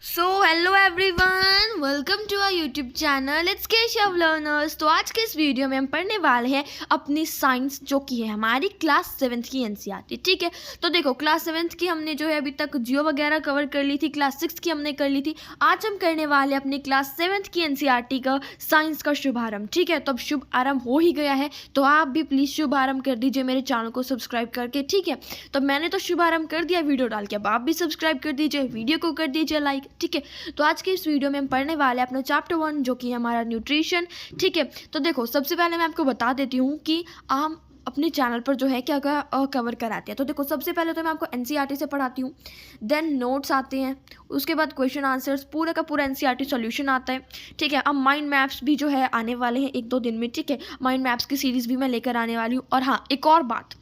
So hello everyone, welcome to our YouTube channel it's Keshav learners. तो आज के इस वीडियो में हम पढ़ने वाले हैं अपनी साइंस, जो कि है हमारी क्लास 7th की एनसीईआरटी। ठीक है, तो देखो क्लास 7th की हमने जो है अभी तक जियो वगैरह कवर कर ली थी, क्लास 6 की हमने कर ली थी। आज हम करने वाले अपनी क्लास 7th की एनसीईआरटी का साइंस का शुभारंभ। ठीक है, तो अब शुभ आरंभ हो ही गया है, तो आप भी प्लीज़ शुभारंभ कर दीजिए मेरे चैनल को सब्सक्राइब करके। ठीक है, तो मैंने तो शुभारंभ कर दिया वीडियो डाल के, अब आप भी सब्सक्राइब कर दीजिए, वीडियो को कर दीजिए लाइक। ठीक है, तो आज के इस वीडियो में हम पढ़ने वाले हैं अपना चैप्टर 1, जो कि हमारा न्यूट्रिशन। ठीक है, तो देखो सबसे पहले मैं आपको बता देती हूँ कि हम अपने चैनल पर जो है क्या क्या कवर कराते हैं। तो देखो सबसे पहले तो मैं आपको एनसीईआरटी से पढ़ाती हूँ, देन नोट्स आते हैं, उसके बाद क्वेश्चन आंसर्स, पूरा का पूरा एनसीईआरटी सॉल्यूशन आता है। ठीक है, अब माइंड मैप्स भी जो है आने वाले हैं 1-2 दिन में। ठीक है, माइंड मैप्स की सीरीज़ भी मैं लेकर आने वाली हूँ। और हाँ, एक और बात,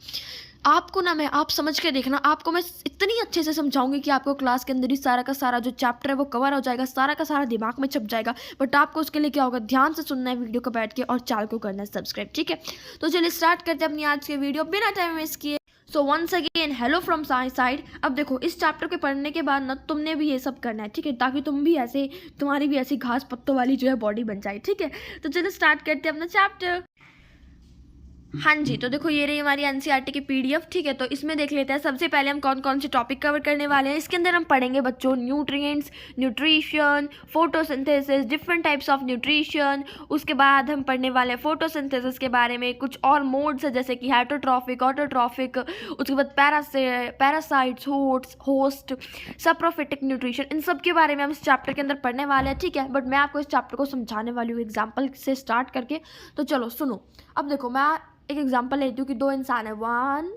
आपको ना मैं आप समझ के देखना, आपको मैं इतनी अच्छे से समझाऊंगी कि आपको क्लास के अंदर ही सारा का सारा जो चैप्टर है वो कवर हो जाएगा, सारा का सारा दिमाग में छप जाएगा। बट आपको उसके लिए क्या होगा, ध्यान से सुनना है वीडियो को बैठ के और चैनल को करना है सब्सक्राइब। ठीक है, तो चलिए स्टार्ट करते हैं अपनी आज के वीडियो बिना टाइम वेस्ट किए। So once again hello from my side. अब देखो इस चैप्टर के पढ़ने के बाद ना तुमने भी ये सब करना है। ठीक है, ताकि तुम्हारी भी ऐसी घास पत्तों वाली जो है बॉडी बन जाए। ठीक है, तो चलो स्टार्ट करते हैं अपना चैप्टर। हाँ जी, तो देखो ये रही हमारी एनसीईआरटी की पीडीएफ। ठीक है, तो इसमें देख लेते हैं सबसे पहले हम कौन कौन से टॉपिक कवर करने वाले हैं। इसके अंदर हम पढ़ेंगे बच्चों nutrients, nutrition, photosynthesis, different types of nutrition. उसके बाद हम पढ़ने वाले हैं फोटोसिंथेसिस के बारे में, कुछ और मोड्स है जैसे कि हेटरोट्रॉफिक, ऑटोट्रॉफिक। उसके बाद पैरासाइट्स, होस्ट, सप्रोफिटिक न्यूट्रिशन, इन सब के बारे में हम इस चैप्टर के अंदर पढ़ने वाले हैं। ठीक है, बट मैं आपको इस चैप्टर को समझाने वाली हूँ एग्जाम्पल से स्टार्ट करके। तो चलो सुनो। अब देखो मैं एक एग्जांपल लेती हूँ कि 2 इंसान है, 1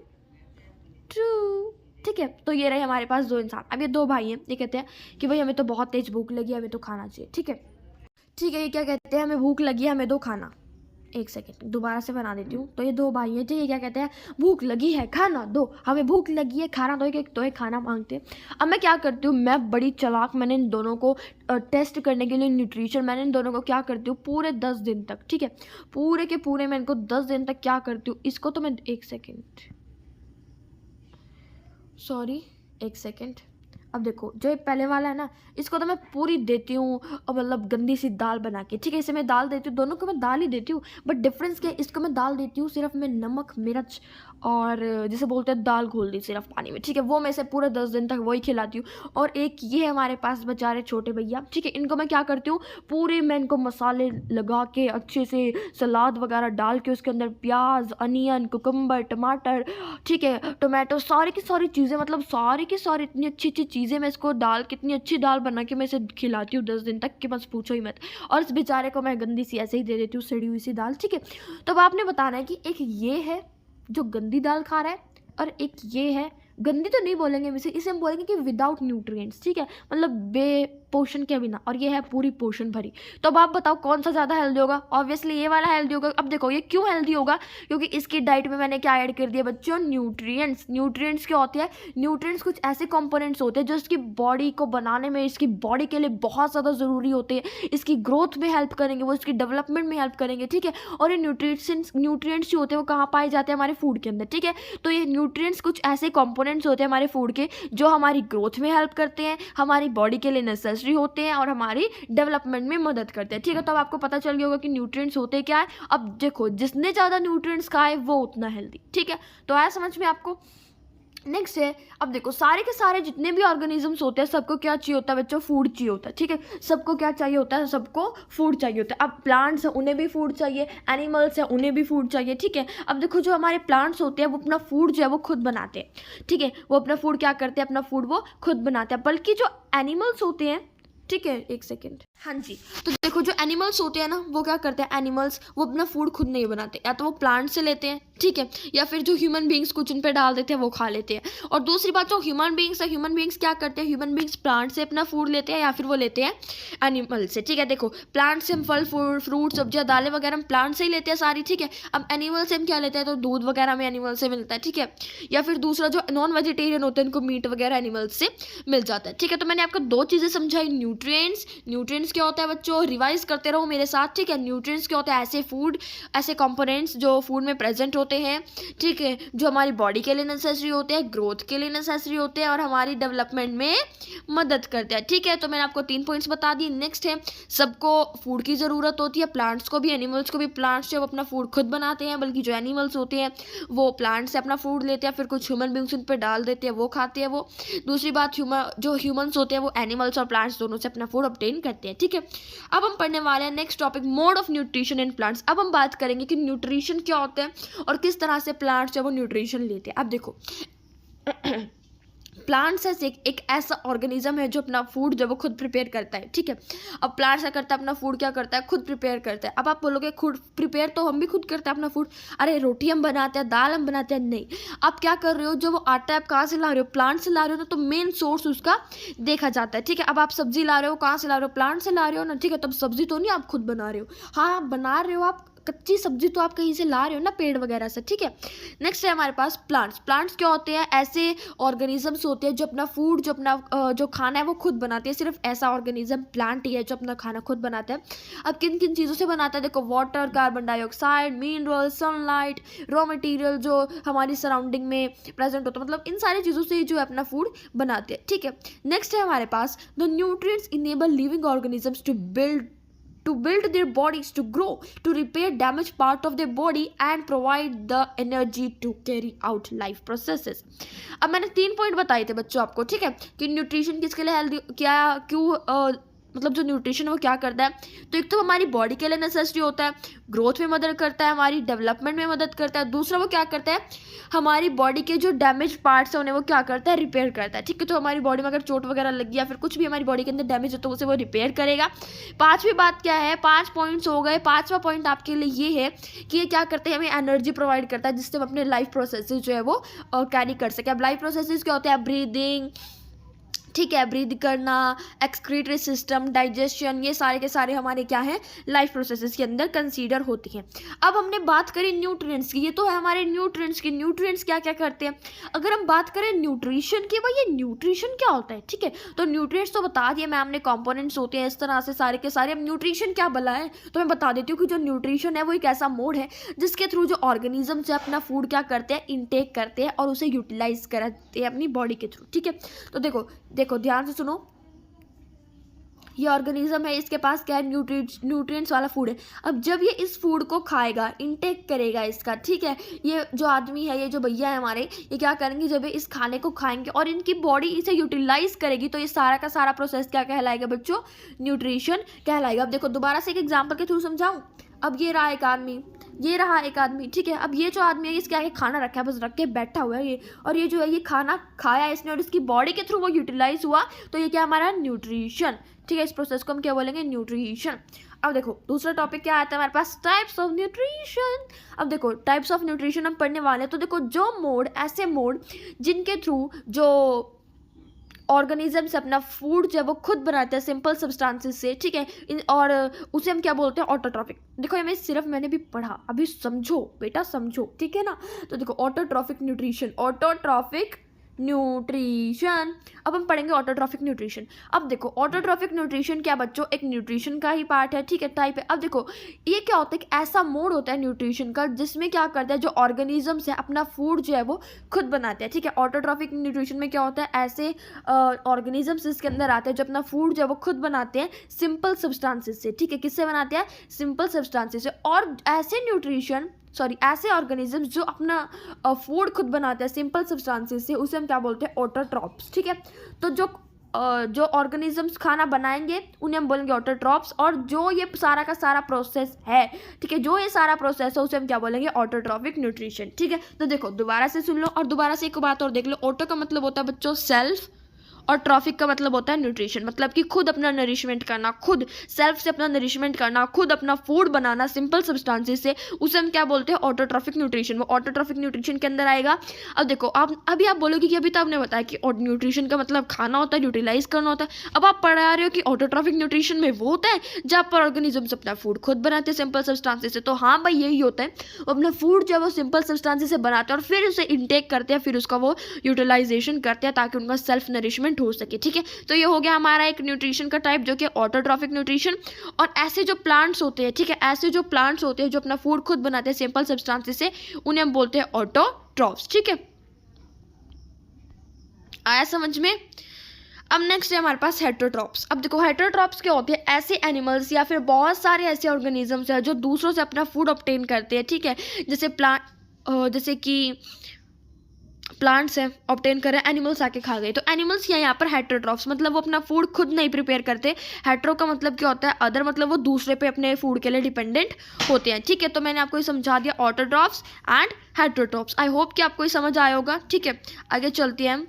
2। ठीक है, तो ये रहे हमारे पास 2 इंसान। अब ये 2 भाई हैं, ये कहते हैं कि भाई हमें तो बहुत तेज भूख लगी है, हमें तो खाना चाहिए। ठीक है, ये क्या कहते हैं, हमें भूख लगी है, हमें दो खाना। एक सेकेंड दोबारा से बना देती हूँ। तो ये 2 भाई हैं, ठीक है, क्या कहते हैं, भूख लगी है खाना दो, हमें भूख लगी है खाना दो। एक खाना मांगते हैं। अब मैं क्या करती हूँ, मैं बड़ी चालाक, मैंने इन दोनों को टेस्ट करने के लिए न्यूट्रिशन, मैंने इन दोनों को क्या करती हूँ पूरे 10 दिन तक। ठीक है, पूरे के पूरे मैं इनको 10 दिन तक क्या करती हूँ, इसको तो मैं एक सेकेंड। अब देखो जो ये पहले वाला है ना, इसको तो मैं पूरी देती हूँ, मतलब गंदी सी दाल बना के। ठीक है, इसे मैं दाल देती हूँ, दोनों को मैं दाल ही देती हूँ, बट डिफरेंस क्या है, इसको मैं दाल देती हूँ सिर्फ मैं नमक मिर्च और जिसे बोलते हैं दाल घोल दी सिर्फ पानी में। ठीक है, वो मैं इसे पूरे 10 दिन तक वही खिलाती हूँ। और एक ये हमारे पास बेचारे छोटे भैया, ठीक है, इनको मैं क्या करती हूँ, पूरे मैं इनको मसाले लगा के अच्छे से सलाद वगैरह डाल के, उसके अंदर प्याज, अनियन, कुकम्बर, टमाटर, ठीक है, टोमेटो, सारी की सारी चीज़ें, मतलब सारी की सारी इतनी अच्छी अच्छी चीज़ें मैं इसको डाल, कितनी अच्छी दाल बना के मैं इसे खिलाती हूँ 10 दिन तक कि बस पूछो ही मत। और इस बेचारे को मैं गंदी सी ऐसे ही दे देती हूँ, सड़ी हुई सी दाल। ठीक है, तो अब आपने बताना है कि एक ये है जो गंदी दाल खा रहा है, और एक ये है, गंदी तो नहीं बोलेंगे इसे हम बोलेंगे कि विदाउट न्यूट्रिएंट्स। ठीक है, मतलब बे पोषण के बिना, और ये है पूरी पोषण भरी। तो अब आप बताओ कौन सा ज़्यादा हेल्दी होगा। ऑब्वियसली ये वाला हेल्दी होगा। अब देखो ये क्यों हेल्दी होगा, क्योंकि इसकी डाइट में मैंने क्या ऐड कर दिया बच्चों, न्यूट्रिएंट्स। न्यूट्रिएंट्स क्या होते हैं, न्यूट्रिएंट्स कुछ ऐसे कंपोनेंट्स होते हैं जो इसकी बॉडी को बनाने में, इसकी बॉडी के लिए बहुत ज़्यादा ज़रूरी होते हैं, इसकी ग्रोथ में हेल्प करेंगे, वो इसकी डेवलपमेंट में हेल्प करेंगे। ठीक है, और ये न्यूट्रिएंट्स जो होते हैं वो कहाँ पाए जाते हैं, हमारे फूड के अंदर। ठीक है, तो ये न्यूट्रिएंट्स कुछ ऐसे कंपोनेंट्स होते हैं हमारे फूड के जो हमारी ग्रोथ में हेल्प करते हैं, हमारी बॉडी के लिए नेसेसरी होते हैं और हमारी डेवलपमेंट में मदद करते हैं। ठीक है, तो अब आपको पता चल गया होगा कि न्यूट्रिएंट्स होते क्या है। अब देखो जिसने ज़्यादा न्यूट्रिएंट्स खाए वो उतना हेल्दी। ठीक है, तो आया समझ में आपको। नेक्स्ट है, अब देखो सारे के सारे जितने भी ऑर्गेनिजम्स होते हैं सबको क्या चाहिए होता है बच्चों, फूड चाहिए होता है। ठीक है, सबको क्या चाहिए होता है, सबको फूड चाहिए होता है। अब प्लांट्स हैं उन्हें भी फूड चाहिए, एनिमल्स हैं उन्हें भी फूड चाहिए। ठीक है, अब देखो जो हमारे प्लांट्स होते हैं वो अपना फूड जो है वो खुद बनाते हैं। ठीक है, वो अपना फूड क्या करते हैं, अपना फूड वो खुद बनाते हैं। बल्कि जो एनिमल्स होते हैं, ठीक है, एक सेकेंड, हाँ जी, तो देखो जो एनिमल्स होते हैं ना वो क्या करते हैं, एनिमल्स वो अपना फूड खुद नहीं बनाते, या तो वो प्लांट से लेते हैं, ठीक है, या फिर जो ह्यूमन बींग्स कुछ उन पे डाल देते हैं वो खा लेते हैं। और दूसरी बात जो ह्यूमन बींग्स है, ह्यूमन बींग्स क्या करते हैं, ह्यूमन बींग्स प्लांट से अपना फूड लेते हैं या फिर वो लेते हैं एनिमल से। ठीक है, देखो प्लांट से हम फल फ्रूट सब्जियां दालें वगैरह हम प्लांट से ही लेते हैं सारी। ठीक है, अब एनिमल से हम क्या लेते हैं, तो दूध वगैरह में एनिमल से मिलता है। ठीक है, या फिर दूसरा जो नॉन वेजिटेरियन होते हैं उनको मीट वगैरह एनिमल से मिल जाता है। ठीक है, तो मैंने आपको 2 चीज़ें समझाई, न्यूट्रिएंट्स। न्यूट्रिएंट्स क्या होता है बच्चों, रिवाइज करते रहो मेरे साथ, ठीक है। न्यूट्रिएंट्स क्या होता है, ऐसे फूड, ऐसे कंपोनेंट्स जो फूड में प्रेजेंट होते हैं, ठीक है, जो हमारी बॉडी के लिए नेसेसरी होते हैं, ग्रोथ के लिए नेसेसरी होते हैं और हमारी डेवलपमेंट में मदद करते हैं, ठीक है। तो मैंने आपको 3 पॉइंट्स बता दिए। नेक्स्ट है, सबको फूड की ज़रूरत होती है, प्लांट्स को भी, एनिमल्स को भी। प्लांट्स जब अपना फूड खुद बनाते हैं, बल्कि जो एनिमल्स होते हैं वो प्लांट से अपना फूड लेते हैं, फिर कुछ ह्यूमन बींग्स उन पर डाल देते हैं, वो खाते हैं वो। दूसरी बात, जो ह्यूमंस होते हैं वो एनिमल्स और प्लांट्स दोनों से अपना फूड ऑब्टेन करते हैं, ठीक है। अब हम पढ़ने वाले हैं next topic, mode of nutrition in plants. अब हम बात करेंगे कि न्यूट्रिशन क्या होता है और किस तरह से प्लांट्स जो वो न्यूट्रिशन लेते हैं। अब देखो प्लांट्स एक ऐसा ऑर्गेनिज्म है जो अपना फूड जब वो खुद प्रिपेयर करता है, ठीक है। अब प्लांट्स क्या करता है, अपना फूड क्या करता है, खुद प्रिपेयर करता है। अब आप बोलोगे खुद प्रिपेयर तो हम भी खुद करते हैं अपना फूड, अरे रोटी हम बनाते हैं, दाल हम बनाते हैं, नहीं। आप क्या कर रहे हो, जो वो आटा आप कहाँ से ला रहे हो, प्लांट से ला रहे हो ना, तो मेन सोर्स उसका देखा जाता है, ठीक है। अब आप सब्जी ला रहे हो, कहाँ से ला रहे हो, प्लांट से ला रहे हो ना, ठीक है। तब सब्जी तो नहीं आप खुद बना रहे हो, हाँ आप बना रहे हो, आप कच्ची सब्जी तो आप कहीं से ला रहे हो ना, पेड़ वगैरह से, ठीक है। नेक्स्ट है हमारे पास प्लांट्स। प्लांट्स क्या होते हैं, ऐसे ऑर्गेनिजम्स होते हैं जो अपना फूड, जो अपना जो खाना है वो खुद बनाते हैं। सिर्फ ऐसा ऑर्गेनिज्म प्लांट ही है जो अपना खाना खुद बनाता है। अब किन किन चीज़ों से बनाता है, देखो water, carbon dioxide, mineral, sunlight, raw material जो हमारी सराउंडिंग में प्रेजेंट होता है, मतलब इन सारी चीज़ों से जो है अपना फूड बनाते हैं, ठीक है। नेक्स्ट है हमारे पास, the nutrients enable living organisms to build their bodies, to grow, to repair damaged part of their body and provide the energy to carry out life processes। अब मैंने 3 पॉइंट बताए थे बच्चों आपको, ठीक है, कि न्यूट्रिशन किसके लिए हेल्दी, क्या क्यों मतलब जो न्यूट्रिशन वो क्या करता है, तो एक तो हमारी बॉडी के लिए नेसेसरी होता है, ग्रोथ में मदद करता है, हमारी डेवलपमेंट में मदद करता है। दूसरा वो क्या करता है, हमारी बॉडी के जो डैमेज पार्ट्स हैं उन्हें वो क्या करता है, रिपेयर करता है, ठीक है। तो हमारी बॉडी में अगर चोट वगैरह लगी या फिर कुछ भी हमारी बॉडी के अंदर डैमेज है तो उसे वो रिपेयर करेगा। पांचवी बात क्या है, 5 पॉइंट्स हो गए। पांचवा पॉइंट आपके लिए ये है कि ये क्या करते हैं, हमें एनर्जी प्रोवाइड करता है जिससे हम अपने लाइफ प्रोसेसेस जो है वो कैरी कर सकें। अब लाइफ प्रोसेसेस क्या होते हैं, ब्रीदिंग, ठीक है, ब्रीद करना, एक्सक्रीटरी सिस्टम, डाइजेशन, ये सारे के सारे हमारे क्या हैं, लाइफ प्रोसेसेस के अंदर कंसीडर होती हैं। अब हमने बात करी न्यूट्रिएंट्स की, ये तो है हमारे न्यूट्रिएंट्स की। न्यूट्रिएंट्स क्या क्या करते हैं, अगर हम बात करें न्यूट्रिशन की, भाई ये न्यूट्रिशन क्या होता है, ठीक है। तो न्यूट्रिएंट्स तो बता दिए मैम ने, कंपोनेंट्स होते हैं इस तरह से सारे के सारे। अब न्यूट्रिशन क्या भला है, तो मैं बता देती हूँ कि जो न्यूट्रिशन है वो एक ऐसा मोड है जिसके थ्रू जो ऑर्गेनिज्म से अपना फूड क्या करते हैं, इनटेक करते हैं और उसे यूटिलाइज करते हैं अपनी बॉडी के थ्रू, ठीक है। तो देखो ध्यान से सुनो, ये ऑर्गेनिज्म है, इसके पास क्या है, न्यूट्रिएंट्स वाला फूड है। अब जब ये इस फूड को खाएगा, इनटेक करेगा इसका, ठीक है, ये जो आदमी है, ये जो भैया है हमारे, ये क्या करेंगे, जब ये इस खाने को खाएंगे और इनकी बॉडी इसे यूटिलाइज करेगी तो ये सारा का सारा प्रोसेस क्या कहलाएगा बच्चों, न्यूट्रिशन कहलाएगा। अब देखो दोबारा से एक एग्जाम्पल के थ्रू समझाऊं। अब ये रहा एक आदमी, ये रहा एक आदमी, ठीक है। अब ये जो आदमी है इसके आगे खाना रखा है, बस रख के बैठा हुआ है ये, और ये जो है ये खाना खाया इसने और इसकी बॉडी के थ्रू वो यूटिलाइज हुआ, तो ये क्या हमारा न्यूट्रिशन, ठीक है। इस प्रोसेस को हम क्या बोलेंगे, न्यूट्रिशन। अब देखो दूसरा टॉपिक क्या आता है हमारे पास, टाइप्स ऑफ न्यूट्रिशन। अब देखो टाइप्स ऑफ न्यूट्रिशन हम पढ़ने वाले हैं। तो देखो जो मोड, ऐसे मोड जिनके थ्रू जो ऑर्गेनिजम्स अपना फूड जब वो खुद बनाते हैं सिंपल सब्सटेंसेस से, ठीक है, और उसे हम क्या बोलते हैं, ऑटोट्रॉफिक। देखो ये मैं सिर्फ मैंने भी पढ़ा, अभी समझो बेटा समझो, ठीक है ना। तो देखो ऑटोट्रॉफिक न्यूट्रिशन, ऑटोट्रॉफिक न्यूट्रिशन। अब हम पढ़ेंगे ऑटोट्रॉफिक न्यूट्रिशन। अब देखो ऑटोट्रॉफिक न्यूट्रिशन क्या बच्चों, एक न्यूट्रिशन का ही पार्ट है, ठीक है, टाइप है। अब देखो ये क्या होता है, एक ऐसा मोड होता है न्यूट्रिशन का जिसमें क्या करता है, जो ऑर्गेनिजम्स है अपना फूड जो है वो खुद बनाते हैं, ठीक है। ऑटोट्रॉफिक न्यूट्रिशन में क्या होता है, ऐसे ऑर्गेनिजम्स इसके अंदर आते हैं जो अपना फूड जो है वो खुद बनाते हैं सिंपल सब्सटेंसेस से, ठीक है। किससे बनाते हैं, सिंपल सब्सटेंसेस से। और ऐसे ऑर्गेनिजम्स जो अपना फूड खुद बनाते हैं सिंपल सब्सटेंसेस से, उसे हम क्या बोलते हैं, ऑटोट्रॉप्स, ठीक है। तो जो ऑर्गेनिजम्स खाना बनाएंगे उन्हें हम बोलेंगे ऑटोट्रॉप्स, और जो ये सारा का सारा प्रोसेस है, ठीक है, जो ये सारा प्रोसेस है उसे हम क्या बोलेंगे, ऑटोट्रॉफिक न्यूट्रिशन, ठीक है। तो देखो दोबारा से सुन लो और दोबारा से एक बात और देख लो। ऑटो का मतलब होता है बच्चों सेल्फ, और ट्रॉफिक का मतलब होता है न्यूट्रिशन, मतलब कि खुद अपना नरिशमेंट करना, खुद सेल्फ से अपना नरिशमेंट करना, खुद अपना फूड बनाना सिंपल सब्सटेंसेस से, उसे हम क्या बोलते हैं, ऑटोट्रॉफिक न्यूट्रिशन। वो ऑटोट्रॉफिक न्यूट्रिशन के अंदर आएगा। अब देखो अभी आप बोलोगे कि अभी तो आपने बताया कि न्यूट्रिशन का मतलब खाना होता है, यूटिलाइज करना होता है। अब आप पढ़ा रहे हो कि ऑटोट्रॉफिक न्यूट्रिशन में वो होता है जहाँ पर ऑर्गेनिजम्स अपना फूड खुद बनाते हैं सिंपल सब्सटेंसेस से। तो हाँ भाई यही होता है, वो अपना फूड जो है वो सिंपल सब्सटेंसेस से बनाते हैं और फिर उसे इनटेक करते हैं, फिर उसका वो यूटिलाइजेशन करते हैं ताकि उनका सेल्फ नरिशमेंट प्रेजेंट हो सके, ठीक है। तो ये हो गया हमारा एक न्यूट्रिशन का टाइप जो कि ऑटोट्रॉफिक न्यूट्रिशन। और ऐसे जो प्लांट्स होते हैं, ठीक है, ऐसे जो प्लांट्स होते हैं जो अपना फूड खुद बनाते हैं सिंपल सब्सटेंसेस से, उन्हें हम बोलते हैं ऑटोट्रॉफ्स, ठीक है। आया समझ में? अब नेक्स्ट है हमारे पास हेटरोट्रॉप्स। अब देखो हेटरोट्रॉप्स क्या होते हैं, ऐसे एनिमल्स या फिर बहुत सारे ऐसे ऑर्गेनिजम्स हैं जो दूसरों से अपना फूड ऑब्टेन करते हैं, ठीक है। जैसे कि प्लांट्स हैं ऑब्टेन कर रहे हैं, एनिमल्स आके खा गए, तो एनिमल्स यहाँ पर हेटरोट्रॉप्स, मतलब वो अपना फूड खुद नहीं प्रिपेयर करते। हेट्रो का मतलब क्या होता है, अदर, मतलब वो दूसरे पे अपने फूड के लिए डिपेंडेंट होते हैं, ठीक है। तो मैंने आपको ये समझा दिया autotrophs and heterotrophs. I hope कि आपको ये समझ आया होगा, ठीक है। आगे चलते हैं हम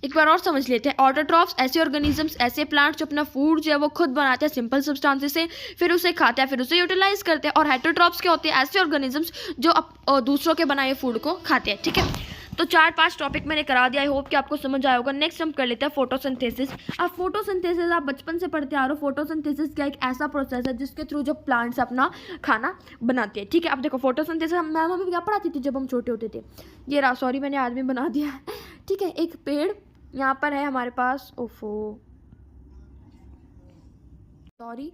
एक बार और समझ लेते हैं। ऑटोट्रॉफ्स ऐसे ऑर्गेनिजम्स, ऐसे प्लांट्स जो अपना फूड जो है वो खुद बनाते हैं सिंपल सब्सटेंसेस से, फिर उसे खाते हैं, फिर उसे यूटिलाइज करते हैं। और हेटरोट्रॉप्स क्या होते हैं, ऐसे ऑर्गेनिजम्स जो दूसरों के बनाए फूड को खाते हैं, ठीक है। तो 4-5 टॉपिक मैंने करा दिया, आई होप कि आपको समझ आया होगा। नेक्स्ट हम कर लेते हैं फोटोसिंथेसिस। अब फोटोसिंथेसिस आप बचपन से पढ़ते आ रहे हो। फोटोसिंथेसिस क्या एक ऐसा प्रोसेस है जिसके थ्रू जो प्लांट्स अपना खाना बनाते हैं, ठीक है। अब देखो फोटोसिंथेसिस मैम हमें क्या पढ़ाती थी जब हम छोटे होते थे, ये रहा, सॉरी मैंने आदमी बना दिया, ठीक है। एक पेड़ यहाँ पर है हमारे पास, ओफो सॉरी।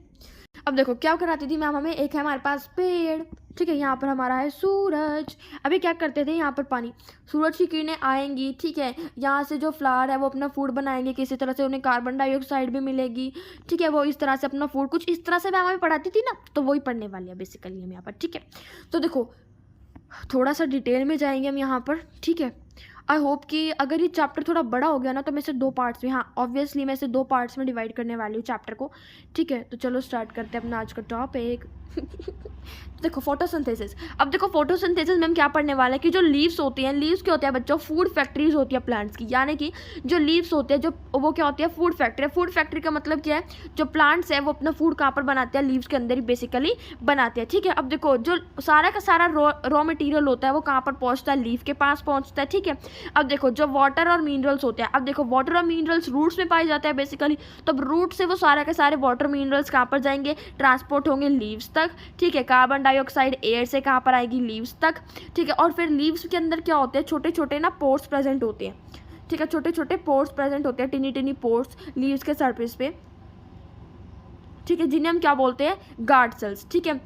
अब देखो क्या कराती थी मैम हमें, एक है हमारे पास पेड़, ठीक है, यहाँ पर हमारा है सूरज। अभी क्या करते थे, यहाँ पर पानी, सूरज की किरणें आएंगी, ठीक है, यहाँ से जो फ्लावर है वो अपना फूड बनाएंगे, किसी तरह से उन्हें कार्बन डाइऑक्साइड भी मिलेगी, ठीक है। वो इस तरह से अपना फूड, कुछ इस तरह से मैम हमें पढ़ाती थी ना, तो वही पढ़ने वाली है बेसिकली हम यहाँ पर, ठीक है। तो देखो थोड़ा सा डिटेल में जाएंगे हम यहाँ पर, ठीक है। आई होप कि अगर ये चैप्टर थोड़ा बड़ा हो गया ना तो मैं इसे 2 पार्ट्स में, हाँ ऑब्वियसली मैं इसे 2 पार्ट्स में डिवाइड करने वाली हूँ चैप्टर को, ठीक है। तो चलो स्टार्ट करते हैं अपना आज का टॉपिक। देखो फोटोसिंथेसिस। अब देखो फोटोसिंथेसिस में हम क्या पढ़ने वाले हैं कि जो लीव्स होती हैं, लीव्स क्या होते हैं बच्चों, फूड फैक्ट्रीज होती है प्लांट्स की, यानी कि जो लीव्स होते हैं जो वो क्या होती है, फूड फैक्ट्री। फूड फैक्ट्री का मतलब क्या है, जो प्लांट्स है वो अपना फूड कहाँ पर बनाते हैं, लीव्स के अंदर ही बेसिकली बनाते हैं, ठीक है। अब देखो जो सारा का सारा रॉ मटेरियल होता है वो कहाँ पर पहुँचता है, लीव के पास पहुँचता है, ठीक है। अब देखो जो वाटर और मिनरल्स होते हैं, अब देखो वाटर और मिनरल्स रूट्स में पाए जाते हैं बेसिकली, तब रूट से वो सारे के सारे वाटर मिनरल्स कहाँ पर जाएंगे, ट्रांसपोर्ट होंगे लीव्स तक, ठीक है। कार्बन डाइऑक्साइड एयर से कहाँ पर आएगी, लीव्स तक, ठीक है। और फिर लीव्स के अंदर क्या होते हैं, छोटे छोटे ना पोर्स प्रेजेंट होते हैं, ठीक है, छोटे छोटे पोर्स प्रेजेंट होते हैं, टिनी टिनी पोर्स लीव्स के सरफेस पे, ठीक है, जिन्हें हम क्या बोलते हैं, गार्ड सेल्स, ठीक है,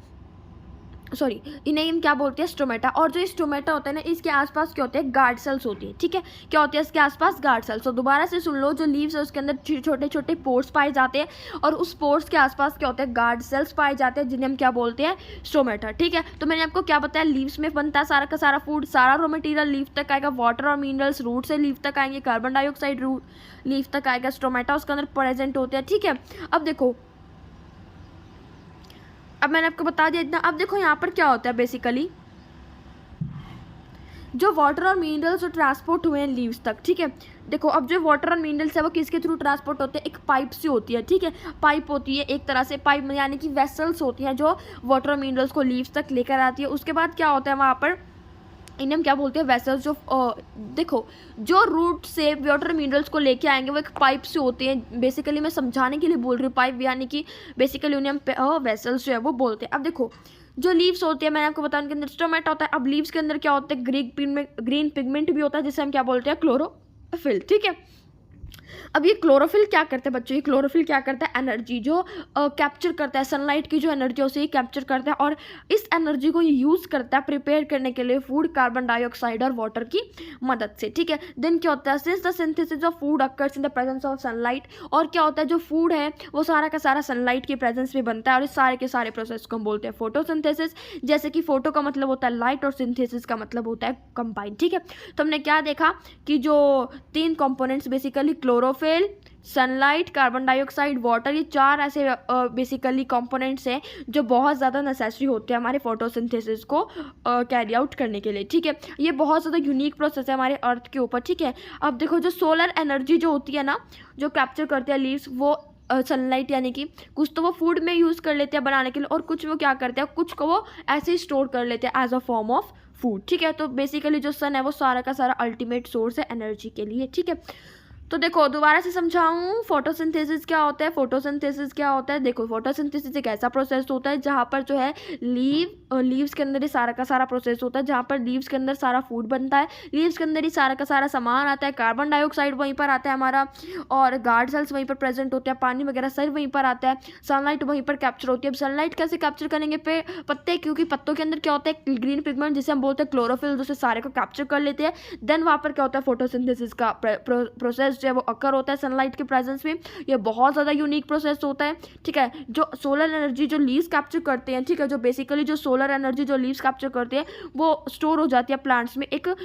सॉरी इन्हें हम क्या बोलते हैं, स्टोमेटा। और जो ये स्टोमेटा होता है ना, इसके आसपास क्या होते हैं, गार्ड सेल्स होती है, ठीक है। क्या होते हैं इसके आसपास, गार्ड सेल्स। तो दोबारा से सुन लो, जो लीव्स है उसके अंदर छोटे छोटे पोर्स पाए जाते हैं और उस पोर्स के आसपास क्या होते हैं, गार्ड सेल्स पाए जाते हैं, जिन्हें हम क्या बोलते हैं, स्टोमेटा, ठीक है। तो मैंने आपको क्या बताया, लीव्स में बनता है सारा का सारा फूड, सारा रॉ मटेरियल लीव तक आएगा, वाटर और मिनरल्स रूट से लीव तक आएंगे, कार्बन डाइऑक्साइड रूट लीव तक आएगा, स्टोमेटा उसके अंदर प्रेजेंट होते हैं, ठीक है। अब देखो, अब मैंने आपको बता दिया इतना। अब देखो यहाँ पर क्या होता है बेसिकली, जो वाटर और मिनरल्स ट्रांसपोर्ट हुए हैं लीव्स तक, ठीक है। देखो अब जो वाटर और मिनरल्स है वो किसके थ्रू ट्रांसपोर्ट होते हैं, एक पाइप से होती है, ठीक है। पाइप होती है एक तरह से, पाइप यानी कि वेसल्स होती हैं जो वाटर और मिनरल्स को लीव्स तक लेकर आती है। उसके बाद क्या होता है वहाँ पर, इन्हें हम क्या बोलते हैं, वेसल्स। जो देखो जो रूट से वाटर मिनरल्स को लेके आएंगे वो एक पाइप से होते हैं, बेसिकली मैं समझाने के लिए बोल रही हूँ, पाइप यानी कि बेसिकली उन्हें हम वेसल्स जो है वो बोलते हैं। अब देखो जो लीव्स होती है, मैंने आपको बताया उनके अंदर स्टोमेटा होता है। अब लीव्स के अंदर क्या होता है, ग्रीन पिगमेंट भी होता है जिसे हम क्या बोलते हैं, क्लोरोफिल, ठीक है। अब ये क्लोरोफिल क्या करता है बच्चों, ये क्लोरोफिल क्या करता है, एनर्जी जो कैप्चर करता है, सनलाइट की जो एनर्जी है उसे कैप्चर करता है और इस एनर्जी को यूज़ करता है प्रिपेयर करने के लिए फूड, कार्बन डाइऑक्साइड और वाटर की मदद से, ठीक है। देन क्या होता है, since the synthesis of food occurs in the presence of sunlight. और क्या होता है, जो फूड है वो सारा का सारा सनलाइट की प्रेजेंस में बनता है और इस सारे के सारे प्रोसेस को हम बोलते हैं फोटोसिंथेसिस। जैसे कि फोटो का मतलब होता है लाइट और सिंथेसिस का मतलब होता है कंबाइन, ठीक है। तो हमने क्या देखा कि जो 3 components basically chlorophyll, sunlight, carbon dioxide, water, ये 4 ऐसे बेसिकली कंपोनेंट्स हैं जो बहुत ज़्यादा नेसेसरी होते हैं हमारे फोटोसिंथेसिस को कैरी आउट करने के लिए, ठीक है। ये बहुत ज़्यादा यूनिक प्रोसेस है हमारे अर्थ के ऊपर, ठीक है। अब देखो जो सोलर एनर्जी जो होती है ना, जो कैप्चर करते हैं लीव्स, वो सनलाइट यानी कि कुछ तो वो फूड में यूज़ कर लेते हैं बनाने के लिए और कुछ वो क्या करते हैं, कुछ को वो ऐसे ही स्टोर कर लेते हैं as a form of food, ठीक है। तो बेसिकली जो सन है वो सारा का सारा अल्टीमेट सोर्स है एनर्जी के लिए, ठीक है। तो देखो दोबारा से समझाऊं, फोटोसिंथेसिस क्या होता है। फोटोसिंथेसिस क्या होता है, देखो फोटोसिंथेसिस एक ऐसा प्रोसेस होता है जहाँ पर जो है लीव्स के अंदर ही सारा का सारा प्रोसेस होता है, जहाँ पर लीव्स के अंदर सारा फूड बनता है, लीव्स के अंदर ही सारा का सारा सामान आता है, कार्बन डाइऑक्साइड वहीं पर आता है हमारा, और गार्ड सेल्स वहीं पर प्रेजेंट होते हैं, पानी वगैरह सब वहीं पर आता है, सनलाइट वहीं पर कैप्चर होती है। अब सनलाइट कैसे कैप्चर करेंगे पत्ते, क्योंकि पत्तों के अंदर क्या होता है, ग्रीन पिगमेंट जिसे हम बोलते हैं क्लोरोफिल, जिससे सारे को कैप्चर कर लेते हैं। देन वहाँ पर क्या होता है, फोटोसिंथेसिस का प्रोसेस जो है वो अकर होता है सनलाइट के प्रेजेंस में। ये बहुत ज़्यादा यूनिक प्रोसेस होता है, ठीक है। जो सोलर एनर्जी जो लीव्स कैप्चर करते हैं, ठीक है, जो बेसिकली जो सोलर एनर्जी जो लीव्स कैप्चर करते हैं वो स्टोर हो जाती है प्लांट्स में एक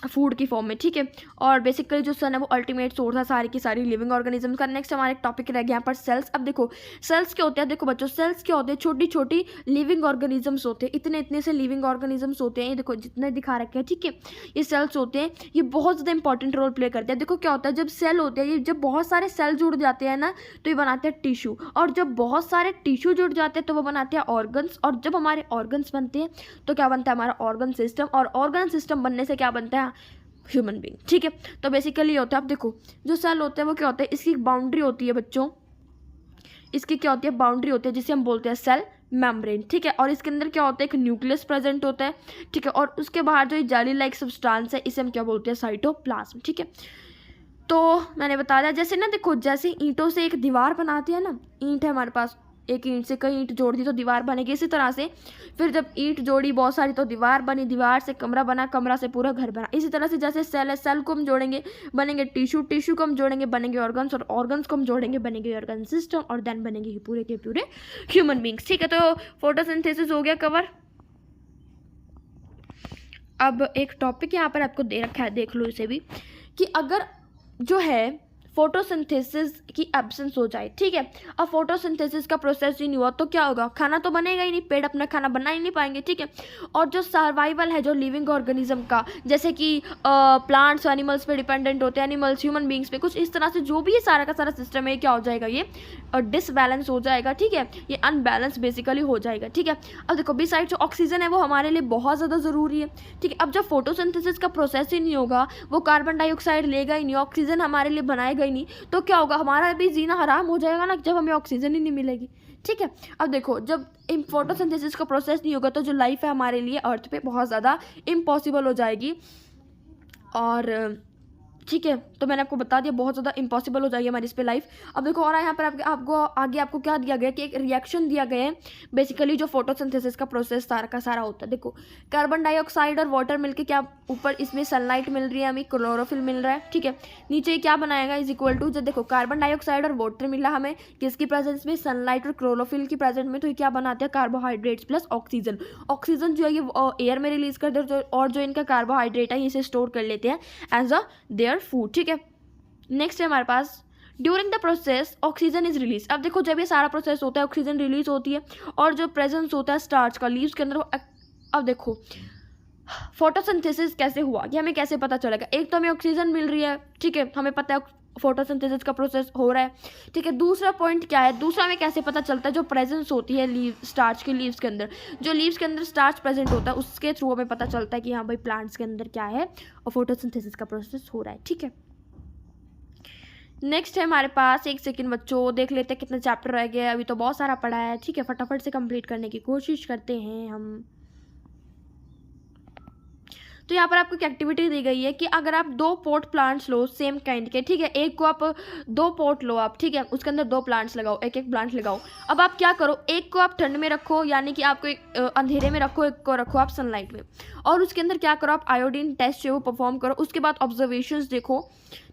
फूड की फॉर्म में, ठीक है। और बेसिकली जो सन है वो अल्टीमेट सोर्स है सारी की सारी लिविंग ऑर्गेनिज्म का। नेक्स्ट हमारा एक टॉपिक रह गया यहाँ पर सेल्स। अब देखो सेल्स क्या होते हैं, देखो बच्चों सेल्स क्या होते हैं, छोटी छोटी लिविंग ऑर्गेनिजम्स होते हैं, इतने इतने से लिविंग ऑर्गेनिजम्स होते हैं, ये देखो जितने दिखा रखे हैं, ठीक है। ये सेल्स होते हैं, ये बहुत ज़्यादा इंपॉर्टेंट रोल प्ले करते हैं। देखो क्या होता है, जब सेल होते हैं, ये जब बहुत सारे सेल जुड़ जाते हैं ना तो ये बनाते हैं टिश्यू, और जब बहुत सारे टिश्यू जुड़ जाते हैं तो वो बनाते हैं ऑर्गन्स, और जब हमारे ऑर्गन्स बनते हैं तो क्या बनता है हमारा ऑर्गन सिस्टम, और ऑर्गन सिस्टम बनने से क्या बनता है ह्यूमन बीइंग, ठीक है। तो बेसिकली ये होता है, अब देखो जो सेल होते हैं वो क्या होता है, इसकी बाउंड्री होती है बच्चों, इसकी क्या होती है बाउंड्री होती है जिसे हम बोलते हैं सेल मेम्ब्रेन, ठीक है। और इसके अंदर क्या होता है, एक न्यूक्लियस प्रेजेंट होता है, ठीक है, और उसके बाहर जो जेली लाइक सब्सटेंस है इसे हम क्या बोलते हैं साइटोप्लाज्म, ठीक है। तो मैंने बता दिया, जैसे ना देखो जैसे ईंटों से एक दीवार बनाते हैं ना, ईंट है हमारे पास, एक ईंट से कई ईंट जोड़ दी तो दीवार बनेगी, इसी तरह से फिर जब ईंट जोड़ी बहुत सारी तो दीवार बनी, दीवार से कमरा बना, कमरा से पूरा घर बना। इसी तरह से जैसे सेल है, सेल को हम जोड़ेंगे बनेंगे टिश्यू, टिश्यू को हम जोड़ेंगे बनेंगे ऑर्गन्स, और ऑर्गन्स को हम जोड़ेंगे बनेंगे ऑर्गन सिस्टम, और देन बनेंगे पूरे के पूरे ह्यूमन बींग्स, ठीक है। तो फोटोसिंथेसिस हो गया कवर। अब एक टॉपिक यहाँ पर आपको दे रखा है, देख लो इसे भी, कि अगर जो है फोटोसिंथेसिस की एब्सेंस हो जाए, ठीक है। अब फोटोसिंथेसिस का प्रोसेस ही नहीं हुआ तो क्या होगा, खाना तो बनेगा ही नहीं, पेड़ अपना खाना बना ही नहीं पाएंगे, ठीक है। और जो सर्वाइवल है जो लिविंग ऑर्गेनिज्म का, जैसे कि प्लांट्स एनिमल्स पे डिपेंडेंट होते हैं, एनिमल्स ह्यूमन बींग्स पे, कुछ इस तरह से जो भी ये सारा का सारा सिस्टम है क्या हो जाएगा, ये डिसबैलेंस हो जाएगा, ठीक है, ये अनबैलेंस बेसिकली हो जाएगा, ठीक है। अब देखो बिसाइड जो ऑक्सीजन है वो हमारे लिए बहुत ज़्यादा ज़रूरी है, ठीक है। अब जब फोटोसिंथेसिस का प्रोसेस ही नहीं होगा, वो कार्बन डाइऑक्साइड लेगा ही नहीं, ऑक्सीजन हमारे लिए बनाएगा ही नहीं, तो क्या होगा, हमारा भी जीना हराम हो जाएगा ना, जब हमें ऑक्सीजन ही नहीं मिलेगी, ठीक है। अब देखो जब फोटोसिंथेसिस का प्रोसेस नहीं होगा तो जो लाइफ है हमारे लिए अर्थ पे बहुत ज़्यादा इम्पॉसिबल हो जाएगी, और ठीक है। तो मैंने आपको बता दिया बहुत ज़्यादा इम्पॉसिबल हो जाएगी हमारी इस पे लाइफ। अब देखो और यहाँ पर आपको क्या दिया गया कि एक रिएक्शन दिया गया है, बेसिकली जो फोटोसिंथेसिस का प्रोसेस सारा का सारा होता है। देखो कार्बन डाइऑक्साइड और वाटर मिलके क्या ऊपर इसमें सनलाइट मिल रही है, हमें क्लोरोफिल मिल रहा है, ठीक है। नीचे क्या बनाएगा इज इक्वल टू, जब देखो कार्बन डाइऑक्साइड और वाटर मिला हमें किसकी प्रेजेंस में, सनलाइट और क्लोरोफिल की प्रेजेंस में, तो ये क्या बनाते हैं कार्बोहाइड्रेट्स प्लस ऑक्सीजन। ऑक्सीजन जो है ये एयर में रिलीज कर दे, और जो इनका कार्बोहाइड्रेट है इसे स्टोर कर लेते हैं एज अ देयर फूड, ठीक है। नेक्स्ट है हमारे पास during the process oxygen is release. अब देखो जब ये सारा प्रोसेस होता है ऑक्सीजन रिलीज होती है, और जो प्रेजेंस होता है स्टार्च का लीव्स के अंदर। अब देखो फोटोसिंथेसिस कैसे हुआ ये हमें कैसे पता चलेगा, एक तो हमें ऑक्सीजन मिल रही है, ठीक है, हमें पता है फोटोसिंथेसिस का प्रोसेस हो रहा है, ठीक है। दूसरा पॉइंट क्या है, दूसरा हमें कैसे पता चलता है, जो प्रेजेंस होती है लीव स्टार्च के लीव्स के अंदर, जो लीव्स के अंदर स्टार्च प्रेजेंट होता है उसके थ्रू हमें पता चलता है कि हाँ भाई प्लांट्स के अंदर क्या है और फोटोसिंथेसिस का प्रोसेस हो रहा है, ठीक है। नेक्स्ट है हमारे पास, एक सेकंड बच्चों देख लेते हैं कितने चैप्टर रह गए, अभी तो बहुत सारा पढ़ा है, ठीक है, फटाफट से कंप्लीट करने की कोशिश करते हैं हम। तो यहाँ पर आपको एक एक्टिविटी दी गई है कि अगर आप 2 पॉट प्लांट्स लो सेम काइंड के, ठीक है, एक को आप 2 पॉट लो आप, ठीक है, उसके अंदर 2 प्लांट्स लगाओ, एक एक प्लांट लगाओ। अब आप क्या करो, एक को आप ठंड में रखो, यानी कि आपको एक अंधेरे में रखो, एक को रखो आप सनलाइट में, और उसके अंदर क्या करो आप आयोडीन टेस्ट जो है वो परफॉर्म करो। उसके बाद ऑब्जर्वेशंस देखो,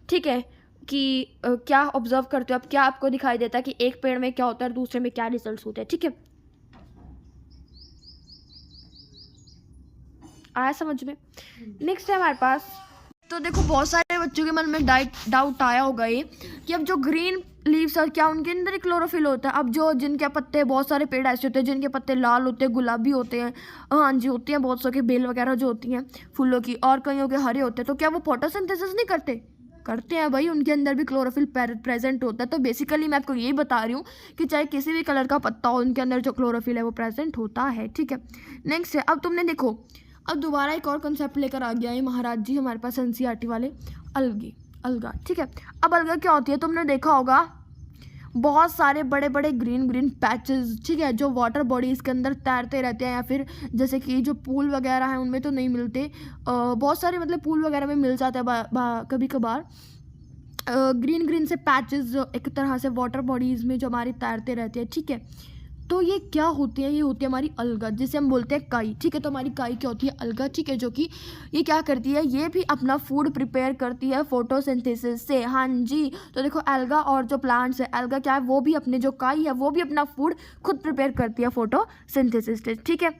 ठीक है, कि क्या ऑब्जर्व करते हो आप, क्या आपको दिखाई देता है कि एक पेड़ में क्या होता है और दूसरे में क्या रिजल्ट होते हैं, ठीक है। आया समझ में। नेक्स्ट है हमारे पास, तो देखो बहुत सारे बच्चों के मन में डाउट आया होगा ये कि अब जो ग्रीन लीव्स है क्या उनके अंदर ही क्लोरोफिल होता है। अब जो जिनके पत्ते, बहुत सारे पेड़ ऐसे होते हैं जिनके पत्ते लाल होते हैं, गुलाबी होते हैं, हाँ जी होती हैं, बहुत सौ के बेल वगैरह जो होती हैं फूलों की, और कईयों के हरे होते हैं, तो क्या वो फोटोसिंथेसिस नहीं करते हैं भाई, उनके अंदर भी क्लोरोफिल प्रेजेंट होता है। तो बेसिकली मैं आपको यही बता रही हूँ कि चाहे किसी भी कलर का पत्ता हो, उनके अंदर जो क्लोरोफिल है वो प्रेजेंट होता है, ठीक है। नेक्स्ट है, अब तुमने देखो अब दोबारा एक और कंसेप्ट लेकर आ गया है महाराज जी हमारे पास एनसीईआरटी वाले, अलगी। अलगा, ठीक है। अब अलगा क्या होती है, तुमने देखा होगा बहुत सारे बड़े बड़े ग्रीन ग्रीन पैचेस, ठीक है, जो वाटर बॉडीज के अंदर तैरते रहते हैं, या फिर जैसे कि जो पूल वगैरह हैं उनमें तो नहीं मिलते, बहुत सारे मतलब पूल वगैरह में मिल जाते हैं कभी कभार ग्रीन ग्रीन से पैचेस एक तरह से वाटर बॉडीज में जो हमारी तैरते रहते हैं, ठीक है। तो ये क्या होती है, ये होती है हमारी अलगा, जिसे हम बोलते हैं काई, ठीक है। तो हमारी काई क्या होती है, अलगा, ठीक है, जो कि ये क्या करती है, ये भी अपना फूड प्रिपेयर करती है फोटोसिंथेसिस से। हाँ जी, तो देखो अलगा और जो प्लांट्स है, अलगा क्या है, वो भी अपने जो काई है वो भी अपना फूड खुद प्रिपेयर करती है फोटोसिंथेसिस से, ठीक है।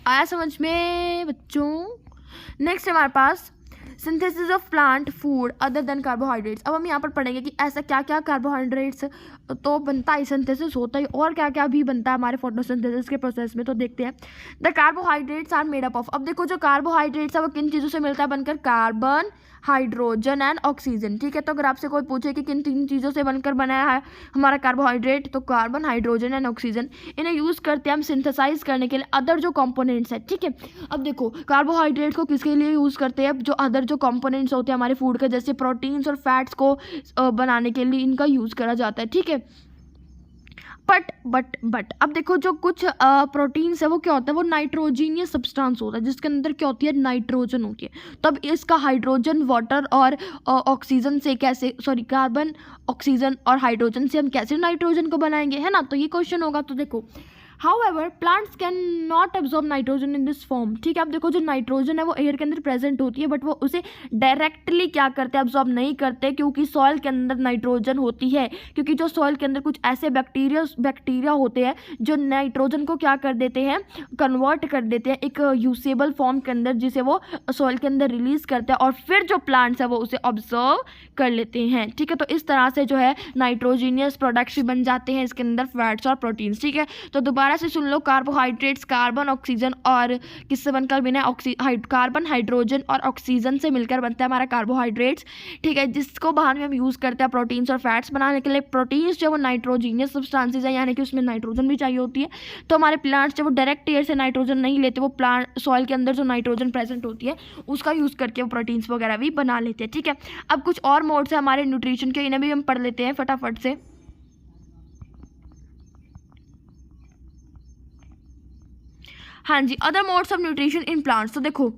आया समझ में बच्चों? नेक्स्ट हमारे पास synthesis of plant food other than carbohydrates. अब हम यहाँ पर पढ़ेंगे कि ऐसा क्या क्या कार्बोहाइड्रेट्स तो बनता है, सिंथेसिस होता है, और क्या क्या भी बनता है हमारे फोटोसिंथेसिस के प्रोसेस में। तो देखते हैं, the carbohydrates are made up of. अब देखो जो कार्बोहाइड्रेट्स है वो किन चीज़ों से मिलता है बनकर, कार्बन, हाइड्रोजन एंड ऑक्सीजन, ठीक है। तो अगर आपसे कोई पूछे कि किन तीन चीज़ों से बनकर बनाया है हमारा कार्बोहाइड्रेट, तो कार्बन, हाइड्रोजन एंड ऑक्सीजन, इन्हें यूज़ करते हैं हम सिंथेसाइज करने के लिए अदर जो कंपोनेंट्स है, ठीक है। अब देखो कार्बोहाइड्रेट को किसके लिए यूज़ करते हैं, जो अदर जो कंपोनेंट्स होते हैं हमारे फूड के, जैसे प्रोटीन्स और फैट्स को बनाने के लिए इनका यूज़ करा जाता है, ठीक है। बट अब देखो जो कुछ प्रोटीन्स है वो क्या होता है, वो नाइट्रोजीनियस सब्सटेंस होता है, जिसके अंदर क्या होती है, नाइट्रोजन होती है। तब इसका हाइड्रोजन, वाटर और ऑक्सीजन से कैसे, सॉरी कार्बन, ऑक्सीजन और हाइड्रोजन से हम कैसे नाइट्रोजन को बनाएंगे, है ना। तो ये क्वेश्चन होगा। तो देखो however plants can not absorb nitrogen in this form, ठीक है। अब देखो जो नाइट्रोजन है वो एयर के अंदर प्रेजेंट होती है, बट वो उसे डायरेक्टली क्या करते हैं, एब्जॉर्ब नहीं करते, क्योंकि सॉइल के अंदर नाइट्रोजन होती है, क्योंकि जो सॉइल के अंदर कुछ ऐसे बैक्टीरिया होते हैं जो नाइट्रोजन को क्या कर देते हैं, कन्वर्ट कर देते हैं एक यूसेबल फॉर्म के अंदर, जिसे वो सॉइल के अंदर रिलीज करते हैं, और फिर जो प्लांट्स है वो उसे ऑब्जर्व कर लेते हैं, ठीक है। तो इस तरह से जो है नाइट्रोजीनियस प्रोडक्ट्स भी बन जाते हैं इसके अंदर, फैट्स और प्रोटीन्स, ठीक है। तो दोबारा से सुन लो, कार्बोहाइड्रेट्स कार्बन, ऑक्सीजन और किससे बनकर बना है, कार्बन, हाइड्रोजन और ऑक्सीजन से मिलकर बनता है हमारा कार्बोहाइड्रेट्स, ठीक है, जिसको बाद में हम यूज करते हैं प्रोटीन्स और फैट्स बनाने के लिए। प्रोटीन्स जो वो नाइट्रोजीनियस सब्सटेंसेस है, यानी कि उसमें नाइट्रोजन भी चाहिए होती है। तो हमारे प्लांट्स जब वो डायरेक्ट एयर से नाइट्रोजन नहीं लेते, वो प्लांट सॉइल के अंदर जो नाइट्रोजन प्रेजेंट होती है उसका यूज करके वो प्रोटीन्स वगैरह भी बना लेते हैं, ठीक है। अब कुछ और मोड्स है हमारे न्यूट्रिशन के, इन्हें भी हम पढ़ लेते हैं फटाफट से। हाँ जी, other modes of nutrition in plants. तो देखो